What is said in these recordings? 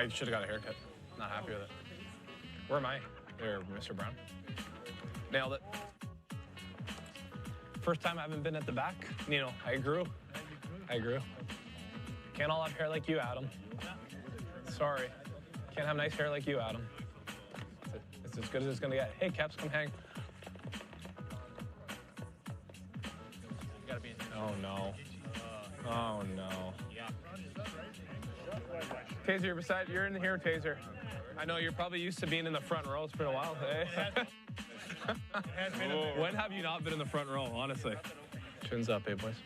I should have got a haircut. Not happy with it. Where am I? There, Mr. Brown. Nailed it. First time I haven't been at the back. I grew. Can't all have hair like you, Adam. Sorry. Can't have nice hair like you, Adam. It's as good as it's gonna get. Hey, Caps, come hang. Oh no. Oh no. Taser, you're in here, Taser. I know you're probably used to being in the front row. It's been a while, hey? When have you not been in the front row, honestly? Chins up, hey, boys.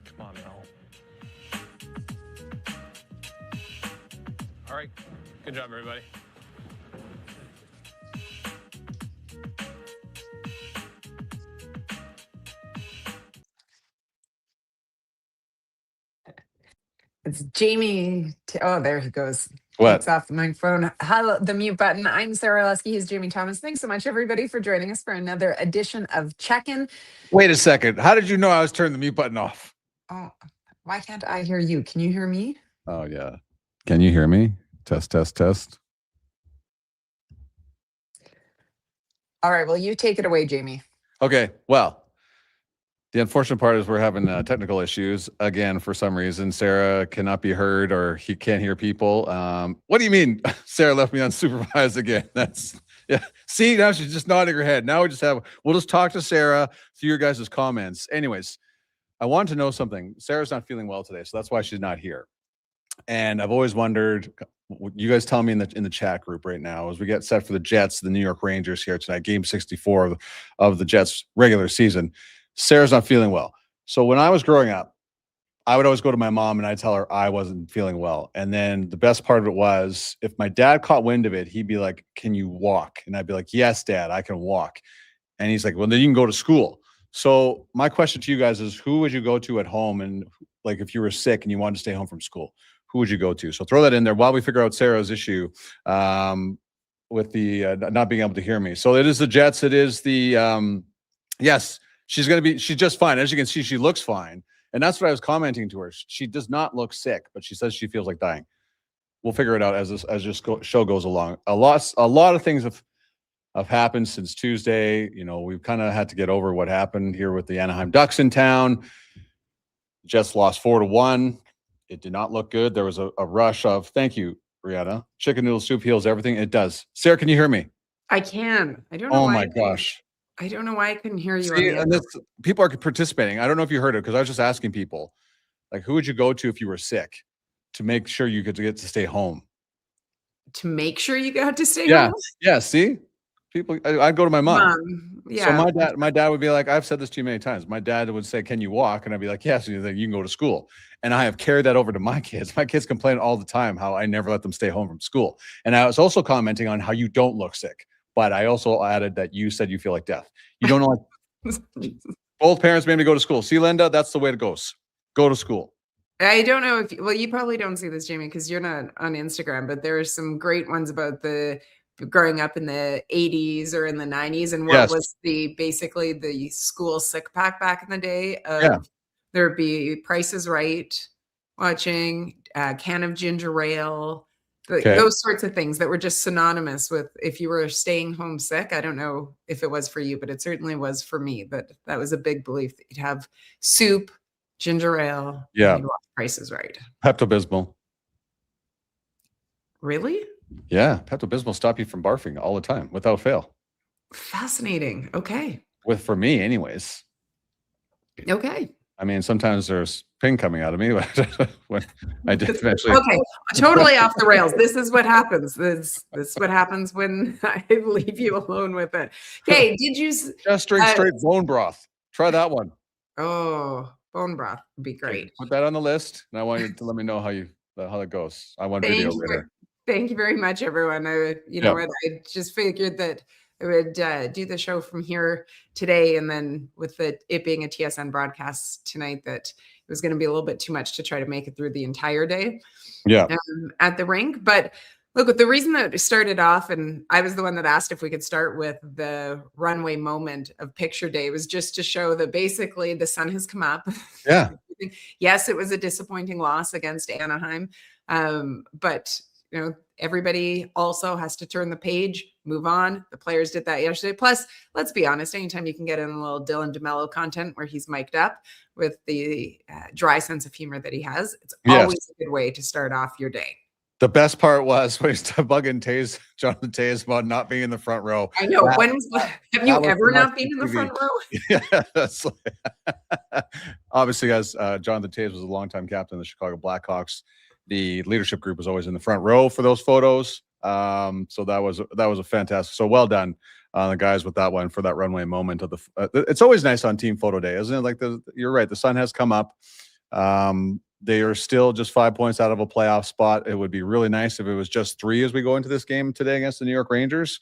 Come on, now. All right, good job, everybody. It's Jamie. Oh, there he goes. What? Takes off the microphone. Hello, the mute button. I'm Sara Lusky. He's Jamie Thomas. Thanks so much, everybody, for joining us for another edition of Check-In. Wait a second. How did you know I was turning the mute button off? Oh, why can't I hear you? Can you hear me? Oh, yeah. Can you hear me? Test, test, test. All right. Well, you take it away, Jamie. Okay. Well, the unfortunate part is we're having technical issues again for some reason. Sara cannot be heard, or he can't hear people. What do you mean? Sara left me unsupervised again. Yeah. See, now she's just nodding her head. Now we'll just talk to Sara through your guys' comments. Anyways, I want to know something. Sara's not feeling well today, so that's why she's not here. And I've always wondered, you guys tell me in the chat group right now, as we get set for the Jets, the New York Rangers here tonight, game 64 of the Jets regular season. Sara's not feeling well. So when I was growing up, I would always go to my mom and I'd tell her I wasn't feeling well. And then the best part of it was, if my dad caught wind of it, he'd be like, "Can you walk?" And I'd be like, "Yes, Dad, I can walk." And he's like, "Well, then you can go to school." So my question to you guys is, who would you go to at home? And like, if you were sick and you wanted to stay home from school, who would you go to? So throw that in there while we figure out Sara's issue with the not being able to hear me. So it is the Jets. It is the, yes, she's just fine. As you can see, she looks fine. And that's what I was commenting to her. She does not look sick, but she says she feels like dying. We'll figure it out as this show goes along. A lot of things have happened since Tuesday. We've kind of had to get over what happened here with the Anaheim Ducks in town. Jets lost 4-1. It did not look good. There was a rush of, thank you, Brianna. Chicken noodle soup heals everything. It does. Sara, can you hear me? I can. I don't know. Oh my gosh. I don't know why I couldn't hear you. See, and people are participating. I don't know if you heard it, because I was just asking people, like, who would you go to if you were sick to make sure you could get to stay home? To make sure you got to stay home? Yeah. See, people. I'd go to my mom. Yeah. So my dad would be like, I've said this to you many times. My dad would say, "Can you walk?" And I'd be like, "Yes." And then you can go to school. And I have carried that over to my kids. My kids complain all the time how I never let them stay home from school. And I was also commenting on how you don't look sick. But I also added that you said you feel like death. You don't know. Both parents made me go to school. See, Linda, that's the way it goes. Go to school. I don't know if, you probably don't see this, Jamie, because you're not on Instagram, but there are some great ones about the growing up in the 80s or in the 90s and what was basically the school sick pack back in the day. There'd be Price is Right, watching a can of ginger ale, those sorts of things that were just synonymous with if you were staying home sick. I don't know if it was for you, but it certainly was for me. But that was a big belief that you'd have soup, ginger ale, and you'd watch Price is Right. Pepto-Bismol. Really? Yeah, Pepto-Bismol stop you from barfing all the time without fail. Fascinating. Okay. For me, anyways. Okay. I mean, sometimes there's ping coming out of me, but when I did eventually. Okay, totally off the rails. This is what happens. This is what happens when I leave you alone with it. Okay, did you just drink straight bone broth? Try that one. Oh, bone broth would be great. Okay, put that on the list, and I want you to let me know how it goes. I want video later. Thank you very much, everyone. Know what? I just figured that I would do the show from here today, and then with it being a TSN broadcast tonight, that it was going to be a little bit too much to try to make it through the entire day. At the rink. But look, the reason that it started off, and I was the one that asked if we could start with the runway moment of picture day, was just to show that basically the sun has come up. Yeah. Yes, it was a disappointing loss against Anaheim. But everybody also has to turn the page, move on. The players did that yesterday. Plus, let's be honest, anytime you can get in a little Dylan DeMelo content where he's mic'd up with the dry sense of humor that he has, it's always a good way to start off your day. The best part was when he's bugging Jonathan Toews about not being in the front row. I know. Have you ever not been in the front row? Yeah, that's obviously, as Jonathan Toews was a longtime captain of the Chicago Blackhawks, the leadership group was always in the front row for those photos. So that was a fantastic. So well done, the guys, with that one for that runway moment of the. It's always nice on team photo day, isn't it? Like you're right. The sun has come up. They are still just 5 points out of a playoff spot. It would be really nice if it was just 3 as we go into this game today against the New York Rangers.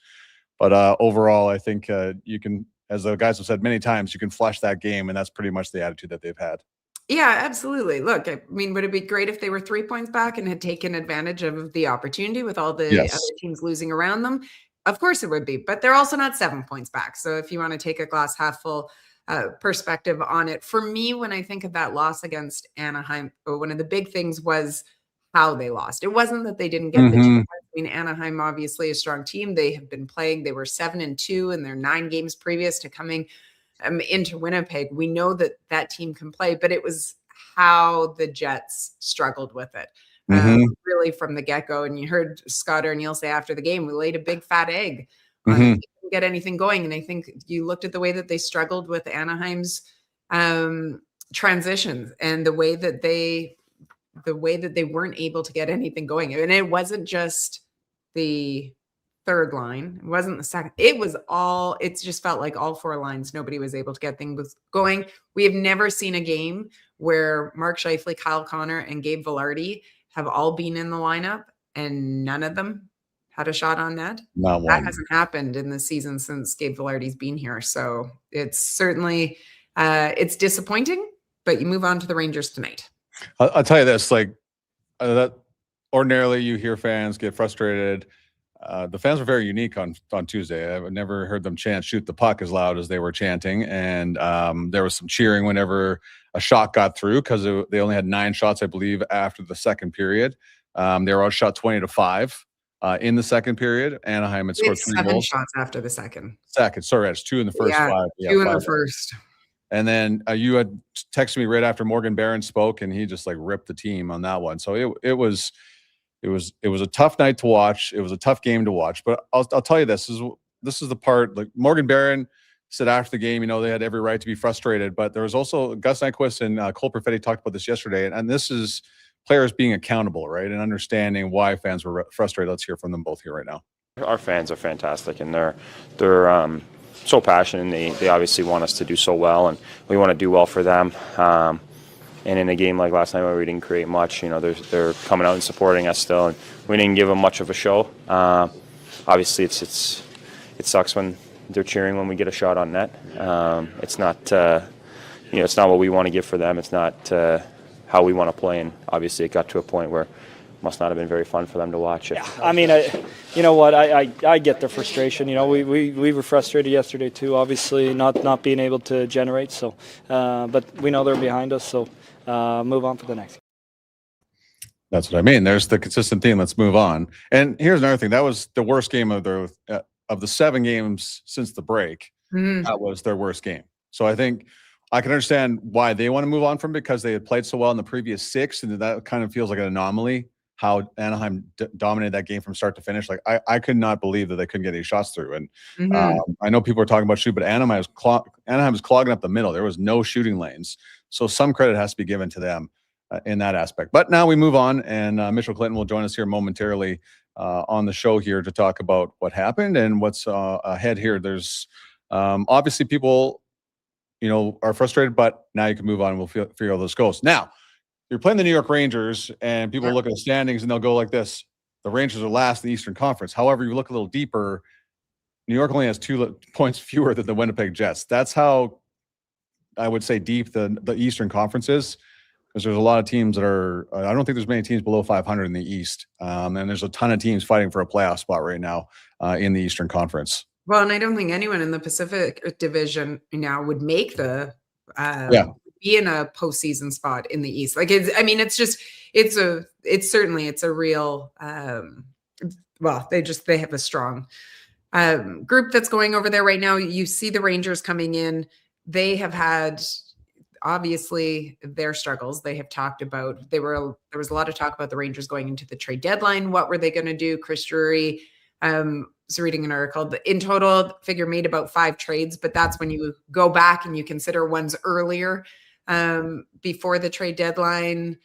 But overall, I think you can, as the guys have said many times, you can flush that game, and that's pretty much the attitude that they've had. Yeah, absolutely. Look, I mean, would it be great if they were 3 points back and had taken advantage of the opportunity with all the other teams losing around them? Of course it would be, but they're also not 7 points back. So if you want to take a glass half full perspective on it, for me, when I think of that loss against Anaheim, one of the big things was how they lost. It wasn't that they didn't get the 2 points. I mean, Anaheim, obviously a strong team. They have been playing. They were 7-2 in their 9 games previous to coming into Winnipeg. We know that team can play, but it was how the Jets struggled with it. Really from the get-go. And you heard Scott O'Neill say after the game, we laid a big fat egg on it. Didn't get anything going. And I think you looked at the way that they struggled with Anaheim's transitions and the way that they weren't able to get anything going. And it wasn't just the third line. It wasn't the second. It just felt like all 4 lines, nobody was able to get things going. We have never seen a game where Mark Scheifele, Kyle Connor, and Gabe Vilardi have all been in the lineup and none of them had a shot on net. Not one. That hasn't happened in the season since Gabe Vilardi's been here. So it's certainly it's disappointing, but you move on to the Rangers tonight. I'll tell you this, that ordinarily you hear fans get frustrated. The fans were very unique on Tuesday. I've never heard them chant "shoot the puck" as loud as they were chanting, and there was some cheering whenever a shot got through because they only had 9 shots, I believe, after the second period. They were outshot 20-5 in the second period. Anaheim had scored 3 goals. 7 shots after the second. Sorry, it's 2 in the first. 5. 2 in the first. And then you had texted me right after Morgan Barron spoke, and he just ripped the team on that one. So it was a tough night to watch. It was a tough game to watch. But I'll tell you this is the part, Morgan Barron said after the game, they had every right to be frustrated. But there was also Gus Nyquist and Cole Perfetti talked about this yesterday. And this is players being accountable, right? And understanding why fans were frustrated. Let's hear from them both here right now. Our fans are fantastic, and they're so passionate. And they obviously want us to do so well, and we want to do well for them. And in a game like last night where we didn't create much, they're coming out and supporting us still, and we didn't give them much of a show. Obviously, it sucks when they're cheering when we get a shot on net. It's not it's not what we want to give for them. It's not how we want to play, and obviously it got to a point where it must not have been very fun for them to watch it. Yeah, I mean, I get their frustration. We were frustrated yesterday too. Obviously, not being able to generate. So, but we know they're behind us. So, move on for the next. That's what I mean. There's the consistent theme. Let's move on. And here's another thing. That was the worst game of the 7 games since the break. That was their worst game. So I think I can understand why they want to move on from it, because they had played so well in the previous 6, and that kind of feels like an anomaly. How Anaheim dominated that game from start to finish. I could not believe that they couldn't get any shots through. And I know people are talking about shoot, but Anaheim was clogging up the middle. There was no shooting lanes. So some credit has to be given to them in that aspect. But now we move on, and Mitchell Clinton will join us here momentarily on the show here to talk about what happened and what's ahead here. There's obviously people, are frustrated, but now you can move on and we'll figure out how this goes. Now, you're playing the New York Rangers, and people look at the standings and they'll go like this. The Rangers are last in the Eastern Conference. However, you look a little deeper, New York only has 2 points fewer than the Winnipeg Jets. That's how I would say deep the Eastern Conference is, because there's a lot of teams that are I don't think there's many teams below 500 in the East. And there's a ton of teams fighting for a playoff spot right now in the Eastern Conference. Well, and I don't think anyone in the Pacific Division now would make the be in a postseason spot in the East. Like it's a real, well, they have a strong group that's going over there right now. You see the Rangers coming in. They have had obviously their struggles. They have talked about, there was a lot of talk about the Rangers going into the trade deadline. What were they going to do? Chris Drury was reading an article. In total, figure made about 5 trades, but that's when you go back and you consider ones earlier before the trade deadline.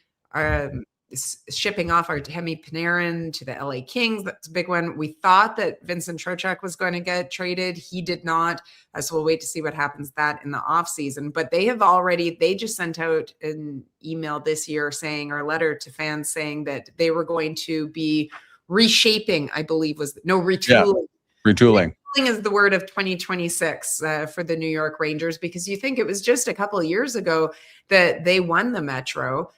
Shipping off Artemi Panarin to the LA Kings. That's a big one. We thought that Vincent Trocheck was going to get traded. He did not. So we'll wait to see what happens that in the offseason. But they just sent out an email this year saying, or a letter to fans saying that they were going to be reshaping, I believe retooling. Yeah, retooling. Retooling is the word of 2026 for the New York Rangers, because you think it was just a couple of years ago that they won the Metro.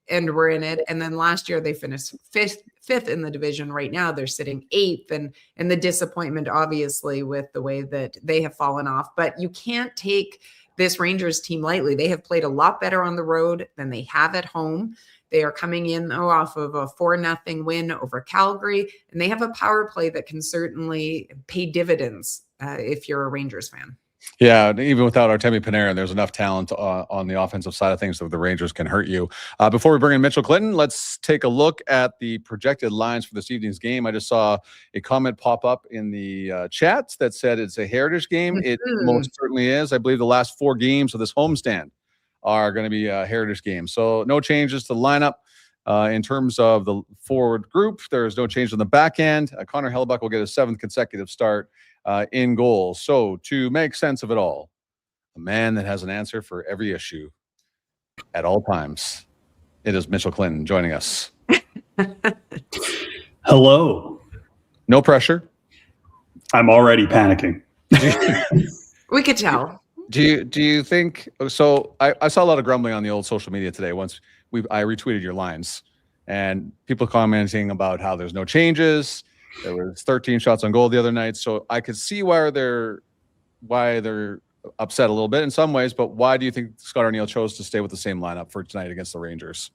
And we're in it. And then last year they finished fifth in the division. Right now they're sitting 8th, and the disappointment, obviously, with the way that they have fallen off. But you can't take this Rangers team lightly. They have played a lot better on the road than they have at home. They are coming in off of a 4-0 win over Calgary, and they have a power play that can certainly pay dividends if you're a Rangers fan. Yeah, even without Artemi Panarin, there's enough talent on the offensive side of things that the Rangers can hurt you. Before we bring in Mitchell Clinton, let's take a look at the projected lines for this evening's game. I just saw a comment pop up in the chat that said it's a Heritage game. It most certainly is. I believe the last 4 games of this homestand are going to be Heritage games. So no changes to the lineup. In terms of the forward group, there's no change on the back end. Connor Hellebuck will get a 7th consecutive start in goal. So to make sense of it all, a man that has an answer for every issue at all times, it is Mitchell Clinton joining us. Hello. No pressure. I'm already panicking. We could tell. Do you think so? I saw a lot of grumbling on the old social media today. Once I retweeted your lines, and people commenting about how there's no changes. There was 13 shots on goal the other night, so I could see why they're upset a little bit in some ways. But why do you think Scott Arniel chose to stay with the same lineup for tonight against the Rangers?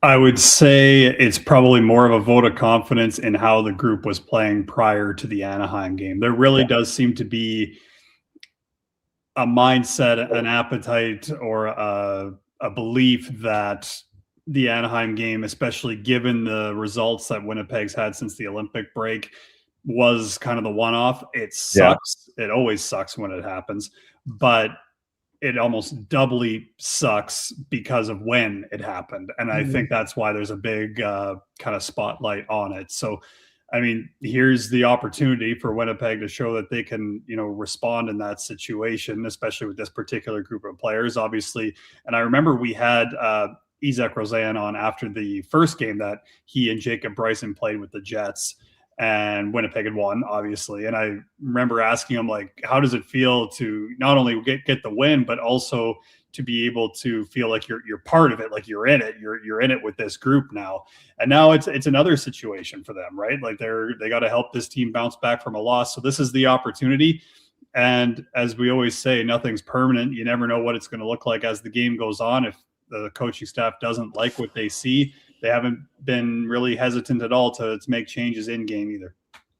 I would say it's probably more of a vote of confidence in how the group was playing prior to the Anaheim game. There really does seem to be a mindset, an appetite, or a belief that the Anaheim game, especially given the results that Winnipeg's had since the Olympic break, was kind of the one-off. It sucks. Yeah. It always sucks when it happens, but it almost doubly sucks because of when it happened. And I think that's why there's a big kind of spotlight on it. So, I mean, here's the opportunity for Winnipeg to show that they can, respond in that situation, especially with this particular group of players, obviously. And I remember we had Isaac Rosen on after the first game that he and Jacob Bryson played with the Jets, and Winnipeg had won, obviously. And I remember asking him, like, how does it feel to not only get the win, but also to be able to feel like you're part of it, like you're in it, you're in it with this group now. And now it's another situation for them, right? Like they got to help this team bounce back from a loss. So this is the opportunity. And as we always say, nothing's permanent. You never know what it's going to look like as the game goes on. If the coaching staff doesn't like what they see, they haven't been really hesitant at all to make changes in game either.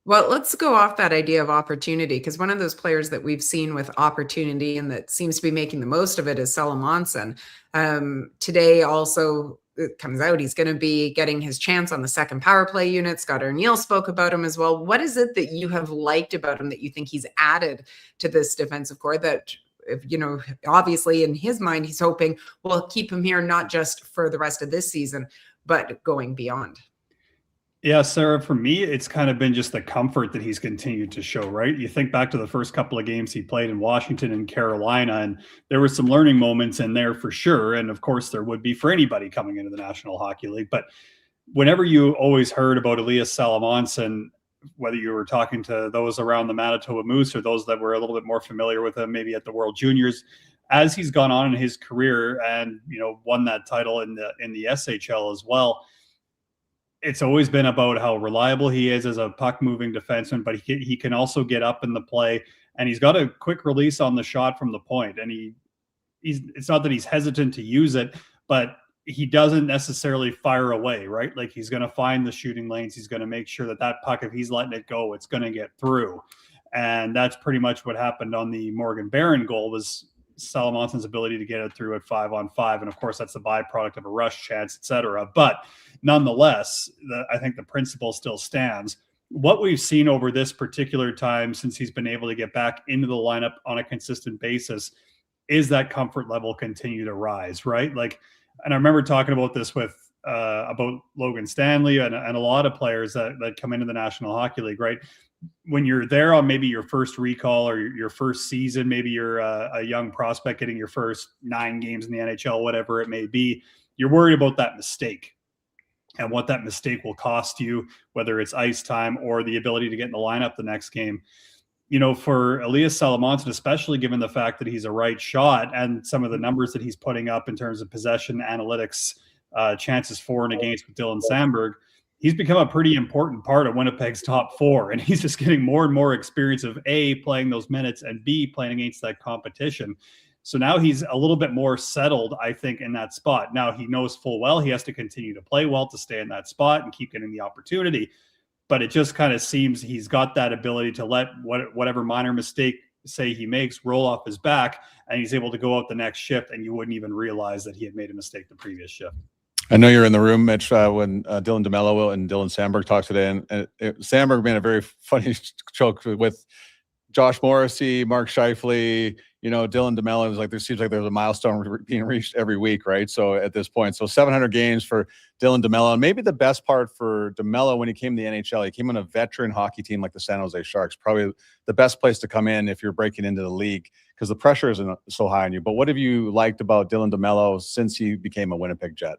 Well, let's go off that idea of opportunity, because one of those players that we've seen with opportunity and that seems to be making the most of it is Salamonson. Today also it comes out he's going to be getting his chance on the second power play unit. Scott Arniel spoke about him as well. What is it that you have liked about him that you think he's added to this defensive core that, obviously in his mind, he's hoping will keep him here, not just for the rest of this season, but going beyond? Yeah, Sarah, for me, it's kind of been just the comfort that he's continued to show, right? You think back to the first couple of games he played in Washington and Carolina, and there were some learning moments in there for sure. And of course, there would be for anybody coming into the National Hockey League. But whenever you always heard about Elias Salamonson, whether you were talking to those around the Manitoba Moose or those that were a little bit more familiar with him, maybe at the World Juniors, as he's gone on in his career and, won that title in the SHL as well, it's always been about how reliable he is as a puck-moving defenseman, but he can also get up in the play, and he's got a quick release on the shot from the point, and it's not that he's hesitant to use it, but he doesn't necessarily fire away, right? Like he's going to find the shooting lanes. He's going to make sure that that puck, if he's letting it go, it's going to get through. And that's pretty much what happened on the Morgan Barron goal, was Salamonsson's ability to get it through at 5-on-5. And of course, that's the byproduct of a rush chance, etc. But nonetheless, I think the principle still stands. What we've seen over this particular time since he's been able to get back into the lineup on a consistent basis is that comfort level continue to rise, right? Like, and I remember talking about this with about Logan Stanley and a lot of players that come into the National Hockey League, right? When you're there on maybe your first recall or your first season, maybe you're a young prospect getting your first 9 games in the NHL, whatever it may be, you're worried about that mistake and what that mistake will cost you, whether it's ice time or the ability to get in the lineup the next game. You know, for Elias Salomonsson, especially given the fact that he's a right shot and some of the numbers that he's putting up in terms of possession analytics, chances for and against with Dylan Samberg, he's become a pretty important part of Winnipeg's top 4. And he's just getting more and more experience of A, playing those minutes, and B, playing against that competition. So now he's a little bit more settled, I think, in that spot. Now he knows full well he has to continue to play well to stay in that spot and keep getting the opportunity. But it just kind of seems he's got that ability to let whatever minor mistake, say, he makes roll off his back, and he's able to go out the next shift, and you wouldn't even realize that he had made a mistake the previous shift. I know you're in the room, Mitch, when Dylan DeMelo and Dylan Samberg talked today, and Samberg made a very funny joke with Josh Morrissey, Mark Scheifele, you know, Dylan DeMelo. Is like, there seems like there's a milestone being reached every week, right? So at this point, so 700 games for Dylan DeMelo. And maybe the best part for DeMelo when he came to the NHL, he came on a veteran hockey team like the San Jose Sharks, probably the best place to come in if you're breaking into the league because the pressure isn't so high on you. But what have you liked about Dylan DeMelo since he became a Winnipeg Jet?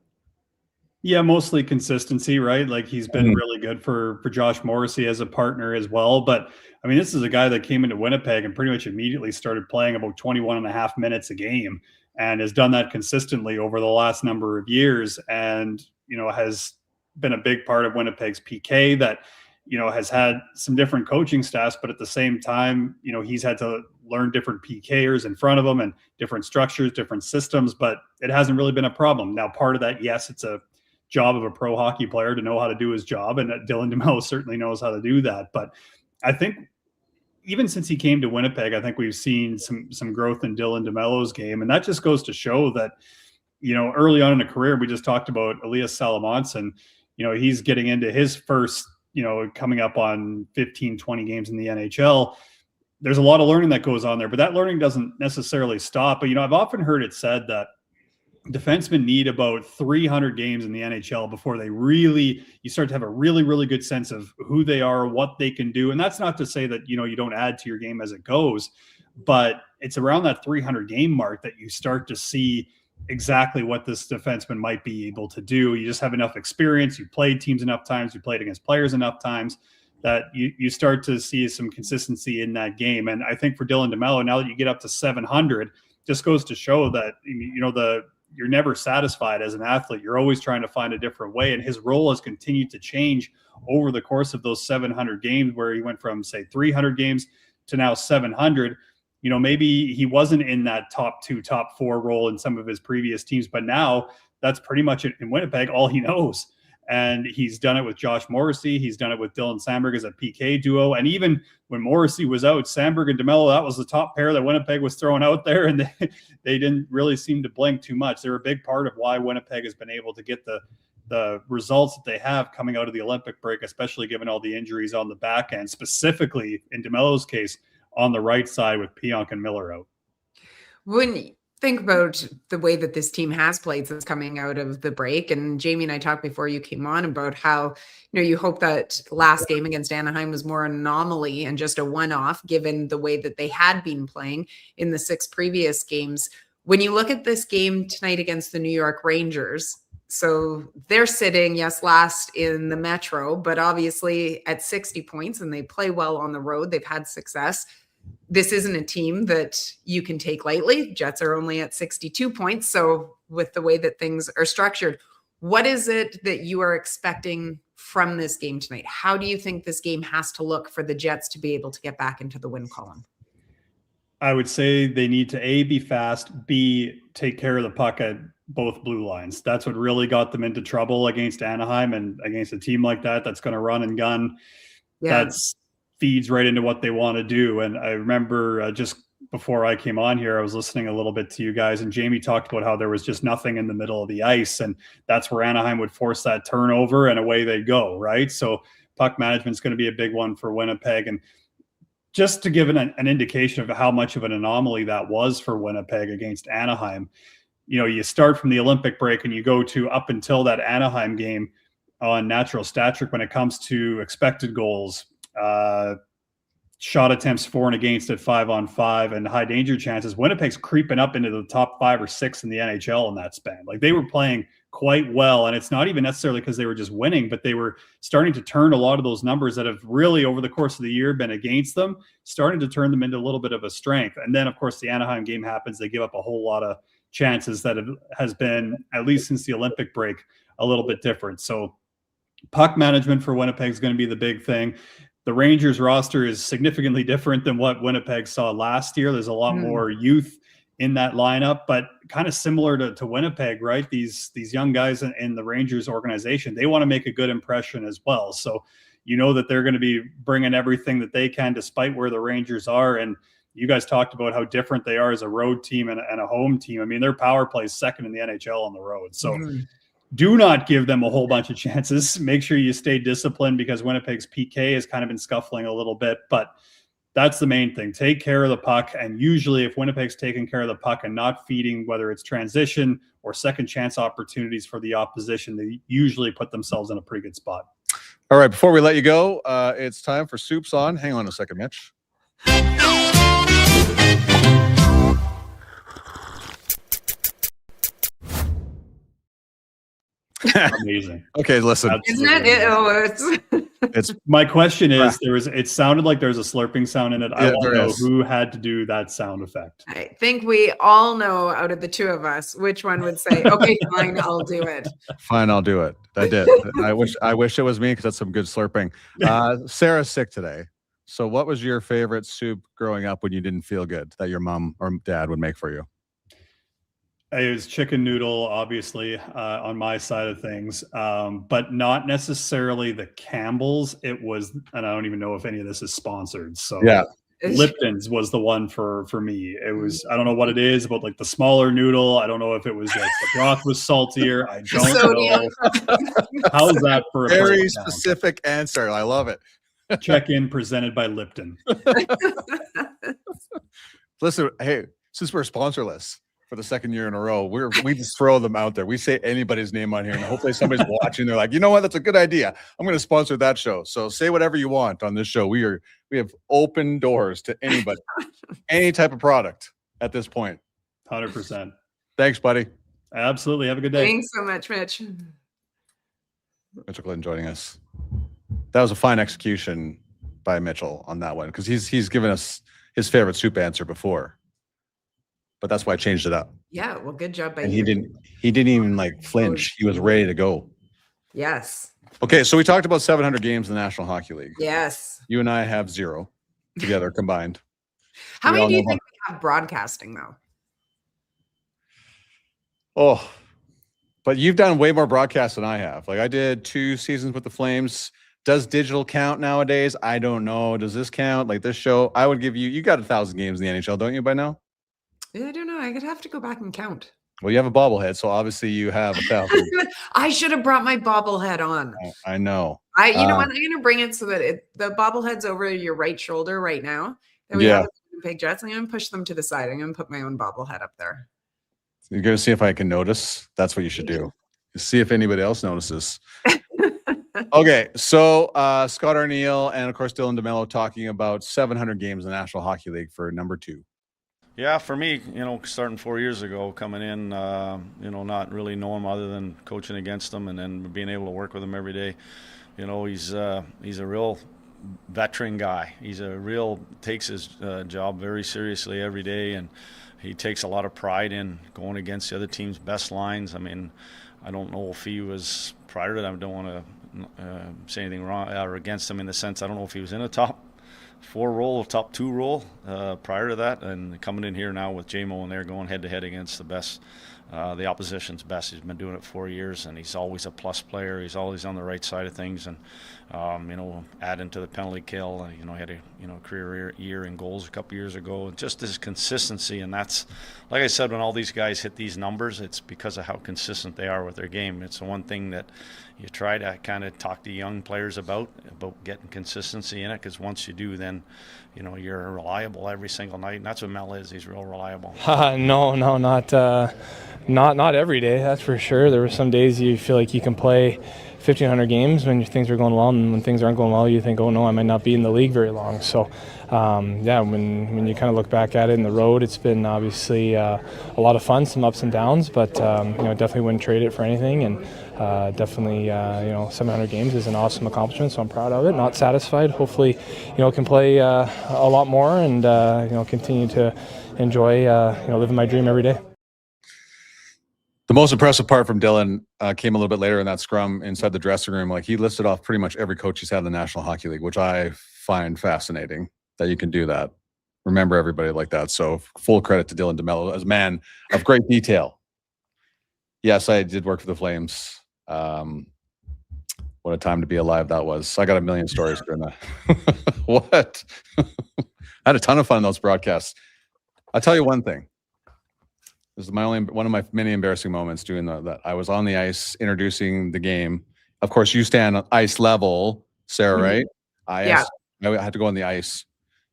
Yeah, mostly consistency, right? Like he's been really good for Josh Morrissey as a partner as well. But I mean, this is a guy that came into Winnipeg and pretty much immediately started playing about 21.5 minutes a game and has done that consistently over the last number of years. And, you know, has been a big part of Winnipeg's PK that, you know, has had some different coaching staffs, but at the same time, you know, he's had to learn different PKers in front of him and different structures, different systems, but it hasn't really been a problem. Now, part of that, yes, it's a job of a pro hockey player to know how to do his job, and Dylan DeMelo certainly knows how to do that. But I think even since he came to Winnipeg, I think we've seen some growth in Dylan DeMelo's game, and that just goes to show that, you know, early on in a career, we just talked about Elias Salomonsson, you know, he's getting into his first, you know, coming up on 15, 20 games in the NHL. There's a lot of learning that goes on there, but that learning doesn't necessarily stop. But, you know, I've often heard it said that defensemen need about 300 games in the NHL before you start to have a really, really good sense of who they are, what they can do. And that's not to say that, you know, you don't add to your game as it goes, but it's around that 300 game mark that you start to see exactly what this defenseman might be able to do. You just have enough experience. You played teams enough times. You played against players enough times that you start to see some consistency in that game. And I think for Dylan DeMelo, now that you get up to 700, just goes to show that, you know, you're never satisfied as an athlete. You're always trying to find a different way. And his role has continued to change over the course of those 700 games, where he went from, say, 300 games to now 700. You know, maybe he wasn't in that top 2, top 4 role in some of his previous teams, but now that's pretty much in Winnipeg all he knows. And he's done it with Josh Morrissey. He's done it with Dylan Samberg as a PK duo. And even when Morrissey was out, Samberg and DeMelo, that was the top pair that Winnipeg was throwing out there. And they didn't really seem to blink too much. They're a big part of why Winnipeg has been able to get the results that they have coming out of the Olympic break, especially given all the injuries on the back end, specifically in DeMelo's case on the right side with Pionk and Miller out. When you think about the way that this team has played since coming out of the break, and Jamie and I talked before you came on about how, you know, you hope that last game against Anaheim was more an anomaly and just a one-off given the way that they had been playing in the 6 previous games. When you look at this game tonight against the New York Rangers, so they're sitting, yes, last in the Metro, but obviously at 60 points, and they play well on the road. They've had success. This isn't a team that you can take lightly. Jets are only at 62 points. So with the way that things are structured, what is it that you are expecting from this game tonight? How do you think this game has to look for the Jets to be able to get back into the win column? I would say they need to A, be fast, B, take care of the puck at both blue lines. That's what really got them into trouble against Anaheim, and against a team like that that's going to run and gun. Yeah. That's feeds right into what they want to do. And I remember just before I came on here, I was listening a little bit to you guys, and Jamie talked about how there was just nothing in the middle of the ice, and that's where Anaheim would force that turnover and away they go, right? So puck management is going to be a big one for Winnipeg. And just to give an indication of how much of an anomaly that was for Winnipeg against Anaheim, you start from the Olympic break and you go to up until that Anaheim game on natural stat trick when it comes to expected goals, shot attempts for and against at 5-on-5, and high danger chances. Winnipeg's creeping up into the top 5 or 6 in the NHL in that span. Like, they were playing quite well, and it's not even necessarily because they were just winning, but they were starting to turn a lot of those numbers that have really over the course of the year been against them, starting to turn them into a little bit of a strength. And then of course the Anaheim game happens. They give up a whole lot of chances that has been, at least since the Olympic break, a little bit different. So puck management for Winnipeg is going to be the big thing. The Rangers roster is significantly different than what Winnipeg saw last year. There's a lot more youth in that lineup, but kind of similar to Winnipeg, right? These young guys in the Rangers organization, they want to make a good impression as well. So that they're going to be bringing everything that they can, despite where the Rangers are. And you guys talked about how different they are as a road team and a home team. I mean, their power play is second in the NHL on the road. So do not give them a whole bunch of chances. Make sure you stay disciplined, because Winnipeg's PK has kind of been scuffling a little bit, but that's the main thing. Take care of the puck. And usually if Winnipeg's taking care of the puck and not feeding, whether it's transition or second chance opportunities for the opposition, they usually put themselves in a pretty good spot. All right, before we let you go, it's time for Soup's On. Hang on a second, Mitch. Amazing. Okay, listen. Isn't it? It's my question is, it sounded like there's a slurping sound in it. I want to know who had to do that sound effect. I think we all know out of the two of us which one would say, okay, fine, I'll do it. Fine, I'll do it. I did. I wish it was me, because that's some good slurping. Sarah's sick today. So what was your favorite soup growing up when you didn't feel good that your mom or dad would make for you? It was chicken noodle, obviously, on my side of things, but not necessarily the Campbell's. It was, and I don't even know if any of this is sponsored. So yeah, Lipton's was the one for me. It was, I don't know what it is, but like the smaller noodle. I don't know if it was like the broth was saltier. I don't know. How's that for a very specific answer? I love it. Check-in presented by Lipton. Listen, hey, since we're sponsorless for the second year in a row, we just throw them out there. We say anybody's name on here, and hopefully somebody's watching. They're like, you know what? That's a good idea. I'm going to sponsor that show. So say whatever you want on this show. We have open doors to anybody, any type of product at this point. 100%. Thanks, buddy. Absolutely. Have a good day. Thanks so much, Mitch. Mitchell Glenn joining us. That was a fine execution by Mitchell on that one, because he's given us his favorite soup answer before. But that's why I changed it up. Yeah, well, good job by you. And he didn't even like flinch. He was ready to go. Yes. Okay, so we talked about 700 games in the National Hockey League. Yes. You and I have 0 together combined. How many do you think we have broadcasting, though? Oh, but you've done way more broadcasts than I have. Like, I did 2 seasons with the Flames. Does digital count nowadays? I don't know. Does this count? Like this show, I would give you got 1,000 games in the NHL, don't you, by now? I don't know. I could have to go back and count. Well, you have a bobblehead, so obviously you have 1,000. I should have brought my bobblehead on. I know. You know what? I'm going to bring it so that the bobblehead's over your right shoulder right now. Then we have the Winnipeg Jets. I'm going to push them to the side. I'm going to put my own bobblehead up there. You're going to see if I can notice. That's what you should do. See if anybody else notices. Okay, so Scott Arneal and, of course, Dylan DeMelo talking about 700 games in the National Hockey League for number 2. Yeah, for me, starting 4 years ago, coming in, not really knowing him other than coaching against him and then being able to work with him every day. He's a real veteran guy. Takes his job very seriously every day, and he takes a lot of pride in going against the other team's best lines. I mean, I don't know if he was, prior to that, I don't want to say anything wrong or against him in the sense, I don't know if he was in a top top 2 role prior to that, and coming in here now with JMO and they're going head to head against the best, the opposition's best. He's been doing it 4 years, and he's always a plus player. He's always on the right side of things, and adding to the penalty kill. He had a career year in goals a couple years ago, and just his consistency. And that's, like I said, when all these guys hit these numbers, it's because of how consistent they are with their game. It's the one thing that you try to kind of talk to young players about getting consistency in it, because once you do, then you're reliable every single night, and that's what Mel is. He's real reliable. No, not every day, that's for sure. There were some days you feel like you can play 1,500 games when things are going well, and when things aren't going well, you think, oh no, I might not be in the league very long. So, when you kind of look back at it in the road, it's been obviously a lot of fun, some ups and downs, but definitely wouldn't trade it for anything. And definitely, 700 games is an awesome accomplishment, so I'm proud of it. Not satisfied. Hopefully, can play a lot more and continue to enjoy living my dream every day. The most impressive part from Dylan came a little bit later in that scrum inside the dressing room. Like, he listed off pretty much every coach he's had in the National Hockey League, which I find fascinating that you can do that. Remember everybody like that. So full credit to Dylan DeMelo as a man of great detail. Yes, I did work for the Flames. What a time to be alive that was. I got a million stories during that. What? I had a ton of fun in those broadcasts. I'll tell you one thing. This is one of my many embarrassing moments doing that. I was on the ice introducing the game. Of course, you stand on ice level, Sarah, right? I had to go on the ice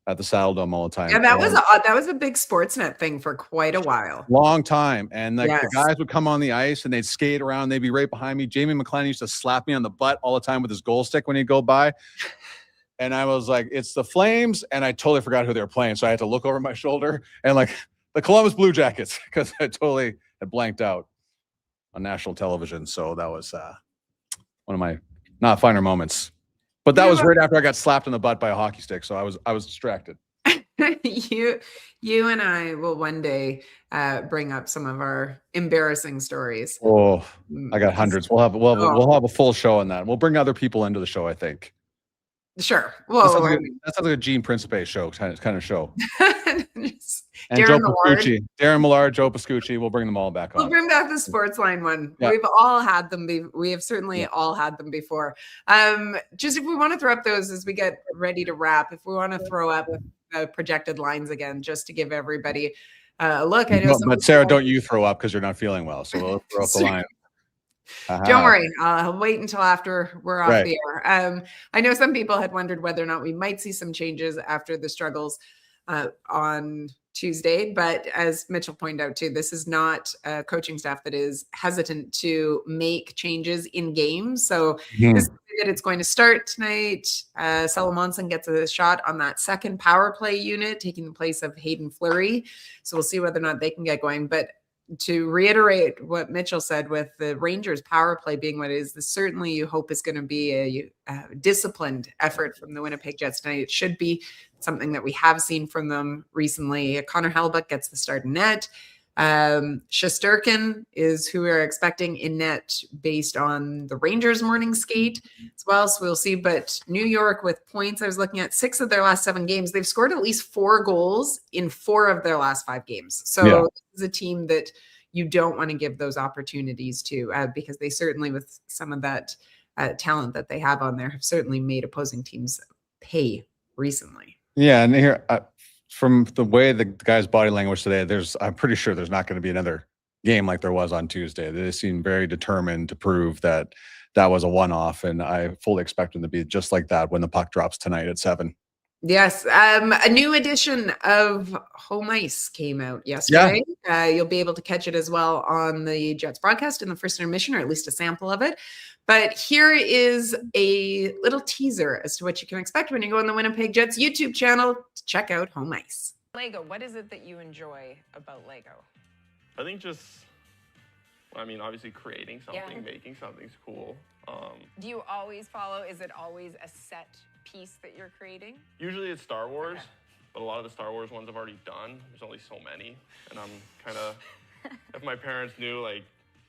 at the Saddle Dome all the time. Yeah, that was a big Sportsnet thing for quite a while. Long time. And the guys would come on the ice and they'd skate around. They'd be right behind me. Jamie McLennan used to slap me on the butt all the time with his goal stick when he'd go by. And I was like, it's the Flames. And I totally forgot who they were playing. So I had to look over my shoulder and the Columbus Blue Jackets, because I totally had blanked out on national television. So that was one of my not finer moments. But that was right after I got slapped in the butt by a hockey stick. So I was distracted. You and I will one day bring up some of our embarrassing stories. Oh, I got hundreds. We'll have a full show on that. We'll bring other people into the show, I think. Sure. Well, that sounds like a Gene Principe show kind of show. And Darren Joe Millard. Pascucci, Darren Millard, Joe Pascucci. We'll bring them all back on. We'll bring back the Sportsline one. Yeah. We've all had them. We have certainly all had them before. Just if we want to throw up those as we get ready to wrap, if we want to throw up projected lines again, just to give everybody a look. I know, but Sarah, don't you throw up because you're not feeling well. So we'll throw up the line. Don't worry. I'll wait until after we're off the air. I know some people had wondered whether or not we might see some changes after the struggles on Tuesday. But as Mitchell pointed out too, this is not a coaching staff that is hesitant to make changes in games. So this is that it's going to start tonight. Salamonson gets a shot on that second power play unit, taking the place of Hayden Fleury. So we'll see whether or not they can get going. But to reiterate what Mitchell said, with the Rangers power play being what it is, this certainly you hope is going to be a disciplined effort from the Winnipeg Jets tonight. It should be something that we have seen from them recently. Connor Hellebuyck gets the start in net. Shesterkin is who we're expecting in net based on the Rangers morning skate as well. So we'll see. But New York with points, I was looking at 6 of their last 7 games. They've scored at least 4 goals in 4 of their last 5 games. So this is a team that you don't want to give those opportunities to because they certainly, with some of that talent that they have on there, have certainly made opposing teams pay recently. Yeah. And here, from the way the guy's body language today, I'm pretty sure there's not going to be another game like there was on Tuesday. They seem very determined to prove that was a one-off, and I fully expect them to be just like that when the puck drops tonight at 7. Yes. A new edition of Home Ice came out yesterday. Yeah. You'll be able to catch it as well on the Jets broadcast in the first intermission, or at least a sample of it. But here is a little teaser as to what you can expect when you go on the Winnipeg Jets YouTube channel to check out Home Ice. Lego, what is it that you enjoy about Lego? I think obviously creating something, making something's cool. Do you always follow? Is it always a set piece that you're creating? Usually it's Star Wars, but a lot of the Star Wars ones I've already done. There's only so many, and I'm kind of, if my parents knew, like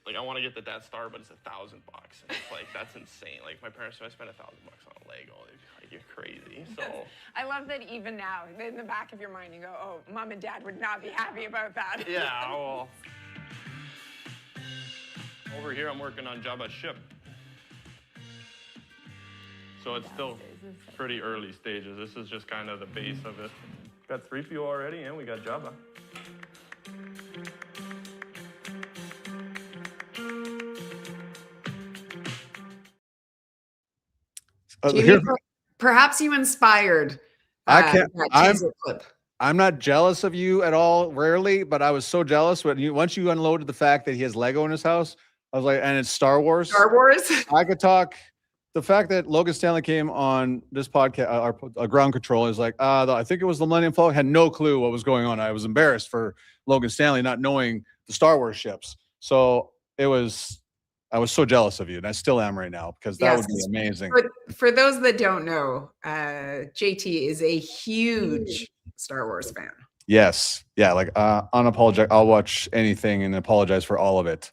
I want to get the Death Star, but it's $1,000, and it's like, that's insane. Like, my parents, if I spend $1,000 on a Lego, they'd be like, you're crazy. So I love that even now, in the back of your mind, you go, oh, mom and dad would not be happy about that. Yeah, well. Over here, I'm working on Jabba ship. So it's still pretty early stages. This is just kind of the base of it. Got 3PO already, and we got Jabba. Jamie, perhaps you inspired that teaser clip. I'm not jealous of you at all, rarely, but I was so jealous when once you unloaded the fact that he has Lego in his house. I was like, and it's Star Wars. Star Wars. I could talk. The fact that Logan Stanley came on this podcast, our ground control, is like, I think it was the Millennium Falcon. Had no clue what was going on. I was embarrassed for Logan Stanley not knowing the Star Wars ships. So I was so jealous of you, and I still am right now, because that would be amazing. For those that don't know, JT is a huge Star Wars fan. Yes. Yeah. Like unapologetic. I'll watch anything and apologize for all of it.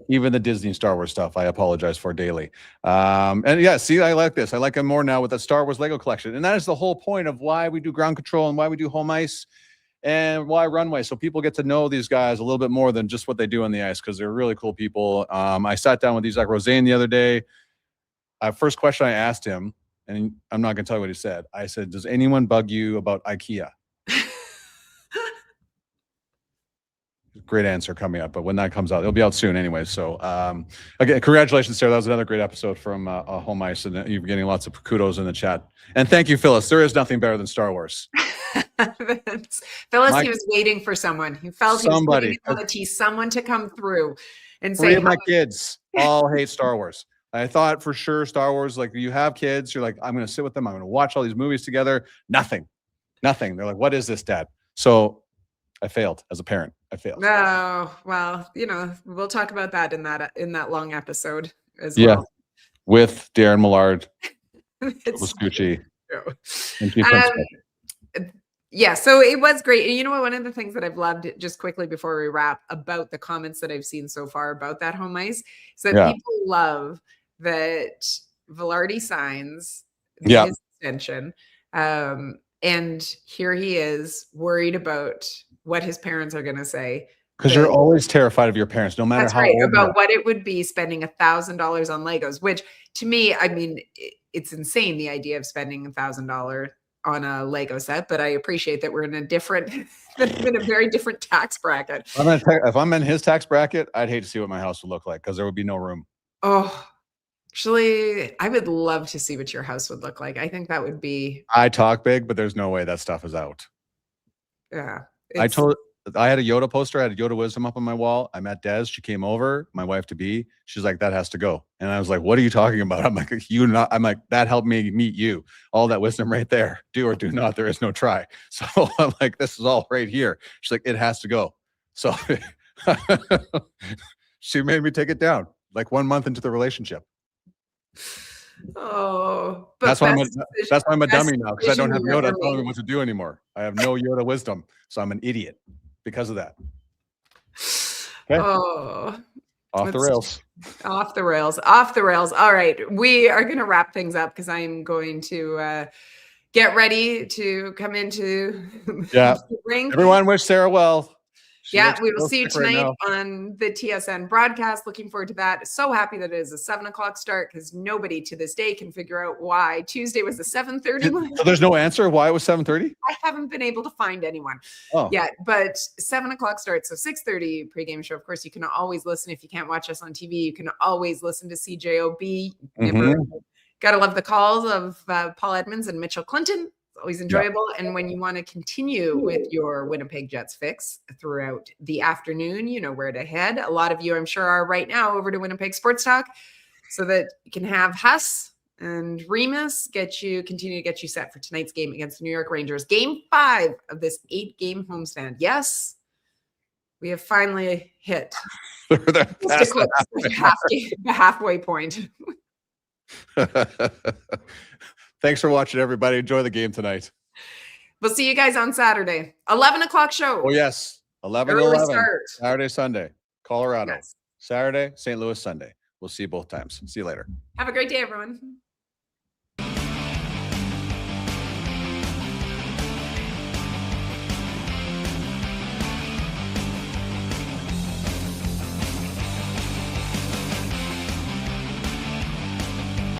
Even the Disney Star Wars stuff, I apologize for daily. And yeah, see, I like this. I like him more now with the Star Wars Lego collection. And that is the whole point of why we do ground control and why we do home ice and why runway. So people get to know these guys a little bit more than just what they do on the ice, because they're really cool people. I sat down with Isaac Roseanne the other day. First question I asked him, and I'm not going to tell you what he said. I said, does anyone bug you about IKEA? Great answer coming up, but when that comes out, it'll be out soon anyway. So again, congratulations, Sarah. That was another great episode from Home Ice, and you're getting lots of kudos in the chat. And thank you, Phyllis. There is nothing better than Star Wars. Phyllis, he was waiting for someone. He felt somebody, someone to come through and say, 3 of my kids all hate Star Wars. I thought for sure Star Wars, like, you have kids, you're like, I'm going to sit with them, I'm going to watch all these movies together. Nothing. They're like, what is this, Dad? So I failed as a parent. I failed. No, well, we'll talk about that in that long episode as well. Yeah, with Darren Millard, Scucci. Yeah, so it was great. And you know what? One of the things that I've loved, just quickly before we wrap, about the comments that I've seen so far about that home ice, is that people love that Velarde signs his extension. And here he is worried about what his parents are going to say. Because you're always terrified of your parents, no matter how old about what it would be spending $1,000 on Legos, which to me, I mean, it's insane, the idea of spending $1,000 on a Lego set, but I appreciate that we're in a very different tax bracket. If I'm in his tax bracket, I'd hate to see what my house would look like, because there would be no room. Oh, actually, I would love to see what your house would look like. I think that would be. I talk big, but there's no way that stuff is out. Yeah. I had a Yoda poster. I had a Yoda Wisdom up on my wall. I met Des. She came over, my wife to be. She's like, that has to go. And I was like, what are you talking about? I'm like, I'm like, that helped me meet you. All that wisdom right there. Do or do not. There is no try. So I'm like, this is all right here. She's like, it has to go. So she made me take it down, like 1 month into the relationship. Oh, that's why I'm a dummy now, because I don't have Yoda telling me what to do anymore. I have no Yoda wisdom, so I'm an idiot because of that. Okay. Oh, off the rails. Off the rails. Off the rails. All right, we are going to wrap things up, because I am going to get ready to come into the ring. Everyone wish Sarah well. We will see you tonight on the TSN broadcast. Looking forward to that. So happy that it is a 7 o'clock start, because nobody to this day can figure out why Tuesday was a 7:30. So there's no answer why it was 7:30? I haven't been able to find anyone yet, but 7 o'clock start. So 6:30 pregame show. Of course, you can always listen. If you can't watch us on TV, you can always listen to CJOB. Got to love the calls of Paul Edmonds and Mitchell Clinton. Always enjoyable. And when you want to continue with your Winnipeg Jets fix throughout the afternoon, you know where to head. A lot of you, I'm sure, are right now over to Winnipeg Sports Talk, so that you can have Huss and Remus continue to get you set for tonight's game against the New York Rangers. Game 5 of this 8-game homestand. Yes, we have finally hit the halfway point. Thanks for watching, everybody. Enjoy the game tonight. We'll see you guys on Saturday. 11 o'clock show. Oh, yes. 11 to 11. Start. Saturday, Sunday. Colorado. Yes. Saturday, St. Louis, Sunday. We'll see you both times. See you later. Have a great day, everyone.